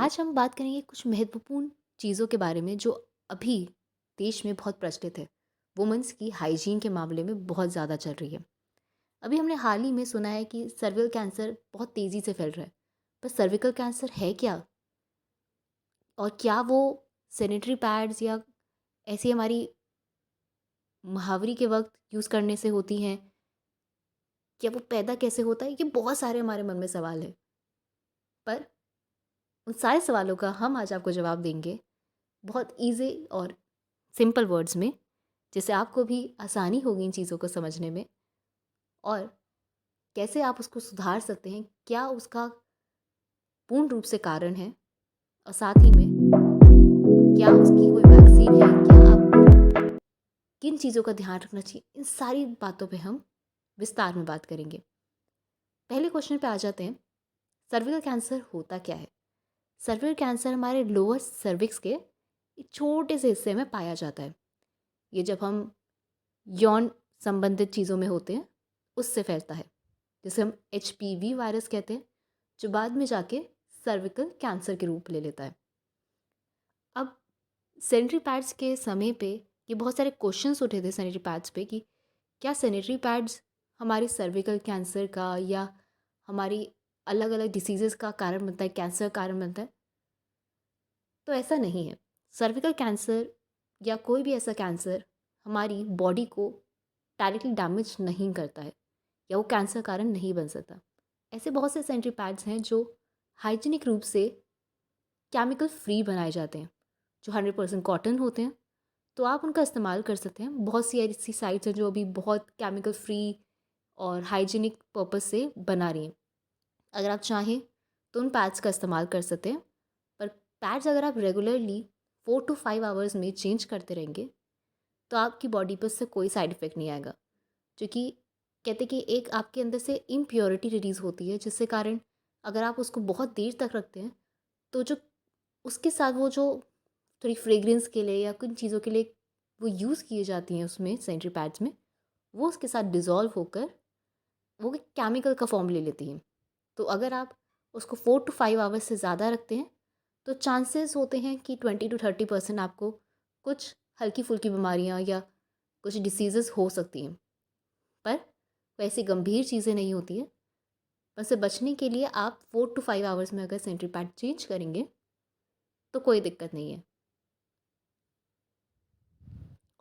आज हम बात करेंगे कुछ महत्वपूर्ण चीज़ों के बारे में जो अभी देश में बहुत प्रचलित है। वुमेन्स की हाइजीन के मामले में बहुत ज़्यादा चल रही है। अभी हमने हाल ही में सुना है कि सर्विकल कैंसर बहुत तेज़ी से फैल रहा है। पर सर्विकल कैंसर है क्या? और क्या वो सैनिटरी पैड्स या ऐसी हमारी महावरी के वक्त यूज़ करने से होती हैं? क्या वो पैदा कैसे होता है? ये बहुत सारे हमारे मन में सवाल है। पर उन सारे सवालों का हम आज आपको जवाब देंगे बहुत ईज़ी और सिंपल वर्ड्स में, जिससे आपको भी आसानी होगी इन चीज़ों को समझने में और कैसे आप उसको सुधार सकते हैं, क्या उसका पूर्ण रूप से कारण है और साथ ही में क्या उसकी कोई वैक्सीन है, क्या आपको किन चीज़ों का ध्यान रखना चाहिए, इन सारी बातों पे हम विस्तार में बात करेंगे। पहले क्वेश्चन पे आ जाते हैं, सर्विकल कैंसर होता क्या है? सर्विकल कैंसर हमारे लोअर सर्विक्स के एक छोटे से हिस्से में पाया जाता है। ये जब हम यौन संबंधित चीज़ों में होते हैं उससे फैलता है, जिसे हम HPV वायरस कहते हैं, जो बाद में जाके सर्विकल कैंसर के रूप ले लेता है। अब सैनिटरी पैड्स के समय पे ये बहुत सारे क्वेश्चंस उठे थे सैनिटरी पैड्स पे कि क्या सैनिटरी पैड्स हमारे सर्विकल कैंसर का या हमारी अलग अलग डिसीज़ेज़ का कारण बनता है, कैंसर का कारण बनता है? तो ऐसा नहीं है। सर्विकल कैंसर या कोई भी ऐसा कैंसर हमारी बॉडी को डायरेक्टली डैमेज नहीं करता है या वो कैंसर कारण नहीं बन सकता। ऐसे बहुत से सैनिटरी पैड्स हैं जो हाइजीनिक रूप से केमिकल फ्री बनाए जाते हैं, जो 100% कॉटन होते हैं, तो आप उनका इस्तेमाल कर सकते हैं। बहुत सी ऐसी साइट्स हैं जो अभी बहुत केमिकल फ्री और हाइजीनिक पर्पस से बना रही हैं। अगर आप चाहें तो उन पैड्स का इस्तेमाल कर सकते हैं, पर पैड्स अगर आप रेगुलरली 4 to 5 आवर्स में चेंज करते रहेंगे तो आपकी बॉडी पर उससे कोई साइड इफ़ेक्ट नहीं आएगा। क्योंकि कहते हैं कि एक आपके अंदर से इम्प्योरिटी रिलीज़ होती है, जिससे कारण अगर आप उसको बहुत देर तक रखते हैं तो जो उसके साथ वो जो थोड़ी फ्रेग्रेंस के लिए या कुछ चीज़ों के लिए वो यूज़ किए जाती हैं उसमें सैनिटरी पैड्स में, वो उसके साथ डिज़ोल्व होकर वो एक केमिकल का फॉर्म ले लेती हैं। तो अगर आप उसको 4 to 5 आवर्स से ज़्यादा रखते हैं तो चांसेस होते हैं कि 20 to 30% आपको कुछ हल्की फुल्की बीमारियां या कुछ डिसीज़ेज़ हो सकती हैं। पर वैसी गंभीर चीज़ें नहीं होती हैं। बस से बचने के लिए आप 4 to 5 आवर्स में अगर सैनिटरी पैड चेंज करेंगे तो कोई दिक्कत नहीं है।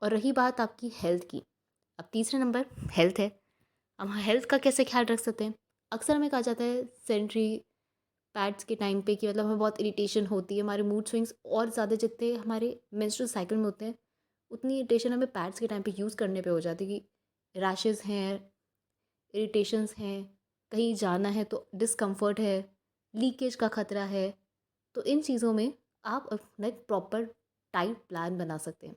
और रही बात आपकी हेल्थ की, अब तीसरा नंबर हेल्थ है। अब हेल्थ का कैसे ख्याल रख सकते हैं? अक्सर हमें कहा जाता है सैनिटरी पैड्स के टाइम पे कि मतलब हमें बहुत इरिटेशन होती है, हमारे मूड स्विंग्स और ज़्यादा जितने हमारे मेंस्ट्रुअल साइकिल में होते हैं उतनी इरिटेशन हमें पैड्स के टाइम पे यूज़ करने पे हो जाती है कि रैशेज़ हैं, इरिटेशंस हैं, कहीं जाना है तो डिस्कम्फर्ट है, लीकेज का खतरा है। तो इन चीज़ों में आप अपना एक प्रॉपर टाइट प्लान बना सकते हैं।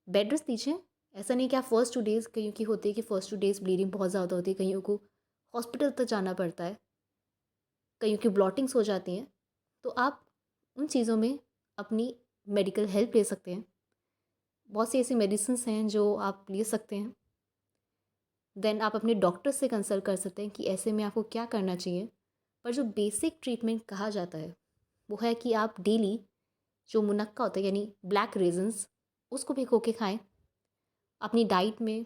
बेड रेस्ट दीजिए। ऐसा नहीं कि आप फर्स्ट 2 डेज़, कईयों की होती है कि फर्स्ट 2 डेज़ ब्लीडिंग बहुत ज़्यादा होती है, कईयों को हॉस्पिटल तक जाना पड़ता है, कईयों की ब्लॉटिंग्स हो जाती हैं। तो आप उन चीज़ों में अपनी मेडिकल हेल्प ले सकते हैं। बहुत सी ऐसी मेडिसिन्स हैं जो आप ले सकते हैं। देन आप अपने डॉक्टर से कंसल्ट कर सकते हैं कि ऐसे में आपको क्या करना चाहिए। पर जो बेसिक ट्रीटमेंट कहा जाता है वो है कि आप डेली जो मुनक्का होता है यानी ब्लैक रेजन्स, उसको भिगो के खाएं। अपनी डाइट में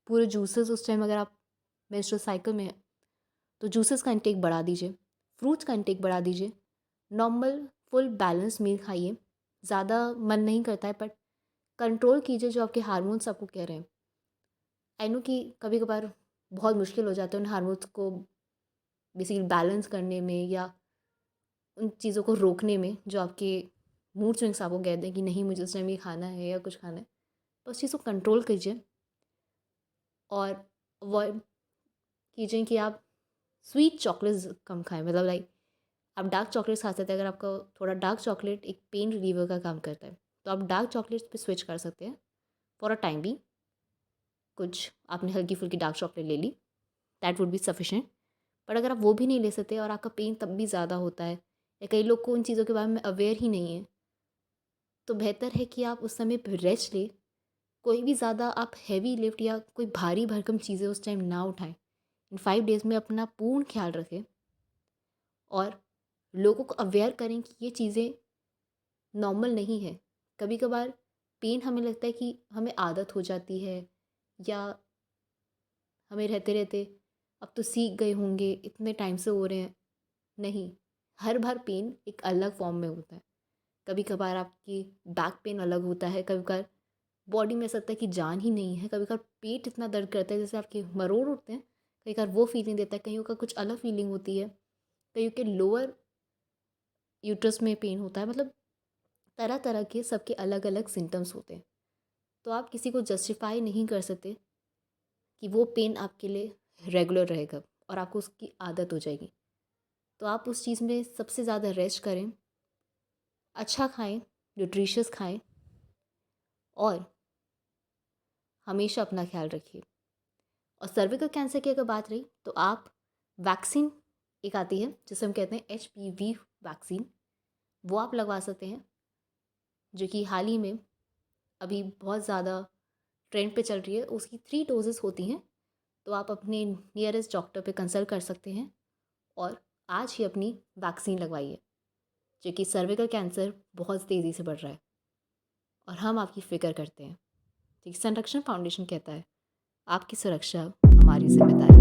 पूरे जूसेस, उस टाइम अगर आप मेंस्ट्रुअल साइकिल में हैं तो जूसेस का इंटेक बढ़ा दीजिए, फ्रूट्स का इंटेक बढ़ा दीजिए, नॉर्मल फुल बैलेंस मील खाइए। ज़्यादा मन नहीं करता है बट कंट्रोल कीजिए जो आपके हार्मोन्स आपको कह रहे हैं। आई नो कि कभी कभार बहुत मुश्किल हो जाता है उन हार्मोन्स को बेसिकली बैलेंस करने में या उन चीज़ों को रोकने में जो आपके मूड स्विंग्स आपको कहते हैं कि नहीं मुझे उस टाइम ये खाना है या कुछ खाना है। तो उस चीज़ को कंट्रोल कीजिए और अवॉइड कीजिए कि आप स्वीट चॉकलेट्स कम खाएं। मतलब लाइक आप डार्क चॉकलेट्स खा सकते हैं। अगर आपका थोड़ा डार्क चॉकलेट एक पेन रिलीवर का काम करता है तो आप डार्क चॉकलेट्स पे स्विच कर सकते हैं फॉर अ टाइम भी। कुछ आपने हल्की फुल्की डार्क चॉकलेट ले ली, दैट वुड बी सफिशेंट। पर अगर आप वो भी नहीं ले सकते और आपका पेन तब भी ज़्यादा होता है या कई लोग को उन चीज़ों के बारे में अवेयर ही नहीं है, तो बेहतर है कि आप उस समय पर रेस्ट लें। कोई भी ज़्यादा आप हैवी लिफ्ट या कोई भारी भरकम चीज़ें उस टाइम ना उठाएं। इन 5 डेज़ में अपना पूर्ण ख्याल रखें और लोगों को अवेयर करें कि ये चीज़ें नॉर्मल नहीं है। कभी कभार पेन हमें लगता है कि हमें आदत हो जाती है, या हमें रहते रहते अब तो सीख गए होंगे, इतने टाइम से हो रहे हैं। नहीं, हर बार पेन एक अलग फॉर्म में होता है। कभी कभार आपकी बैक पेन अलग होता है, कभी कभार बॉडी में ऐसा लगता है कि जान ही नहीं है, कभी कभार पेट इतना दर्द करता है जैसे आपके मरोड़ उठते हैं, कई बार वो फीलिंग देता है, कईयों का कुछ अलग फीलिंग होती है, कईयों के लोअर यूट्रस में पेन होता है। मतलब तरह तरह के सबके अलग अलग सिम्टम्स होते हैं। तो आप किसी को जस्टिफाई नहीं कर सकते कि वो पेन आपके लिए रेगुलर रहेगा और आपको उसकी आदत हो जाएगी। तो आप उस चीज़ में सबसे ज़्यादा रेस्ट करें, अच्छा खाएं, न्यूट्रिशियस खाएं, और हमेशा अपना ख्याल रखिए। और सर्विकल कैंसर की अगर बात रही तो आप वैक्सीन एक आती है जिसे हम कहते हैं HPV वैक्सीन, वो आप लगवा सकते हैं, जो कि हाल ही में अभी बहुत ज़्यादा ट्रेंड पे चल रही है। उसकी 3 डोजेस होती हैं। तो आप अपने नियरेस्ट डॉक्टर पे कंसल्ट कर सकते हैं और आज ही अपनी वैक्सीन लगवाइए, जो कि सर्विकल कैंसर बहुत तेज़ी से बढ़ रहा है और हम आपकी फ़िक्र करते हैं। ठीक, संरक्षण फाउंडेशन कहता है, आपकी सुरक्षा हमारी जिम्मेदारी।